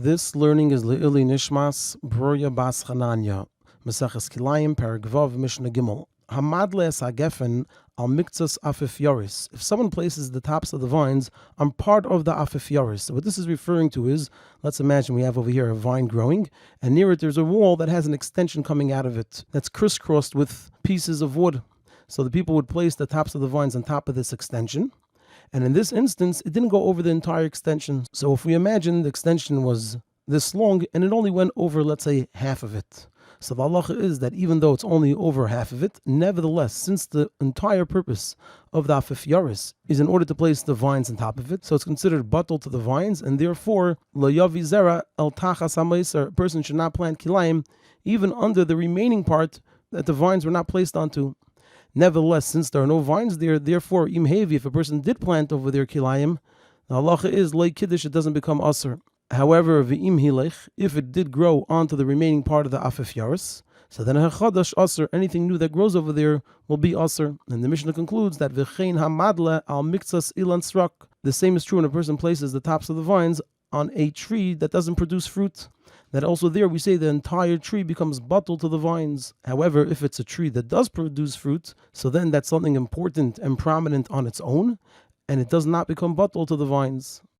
This learning is Le'ili Nishmas Broya Bas Chananya, Maseches Kilayim, Perek Vav, Mishna Gimel. Hamadle es hagefen al miktzas afifyoris. If someone places the tops of the vines on part of the afifyoris, so what this is referring to is, let's imagine we have over here a vine growing, and near it there's a wall that has an extension coming out of it that's crisscrossed with pieces of wood. So the people would place the tops of the vines on top of this extension. And in this instance, it didn't go over the entire extension. So if we imagine the extension was this long and it only went over, let's say, half of it. So the halacha is that even though it's only over half of it, nevertheless, since the entire purpose of the afifyaris is in order to place the vines on top of it, so it's considered batal to the vines, and therefore, lo yavi zera el tachas hamayser, a person should not plant kilayim even under the remaining part that the vines were not placed onto. Nevertheless, since there are no vines there, therefore, im hevi, if a person did plant over there kilayim, the halacha is loy kiddush, it doesn't become aser. However, v'im hilech, if it did grow onto the remaining part of the afifyaris, so then hachadash aser, anything new that grows over there will be aser. And the Mishnah concludes that v'chein hamadle al miktzas ilan srak. The same is true when a person places the tops of the vines on a tree that doesn't produce fruit. That also there we say the entire tree becomes batal to the vines. However, if it's a tree that does produce fruit, so then that's something important and prominent on its own, and it does not become batal to the vines.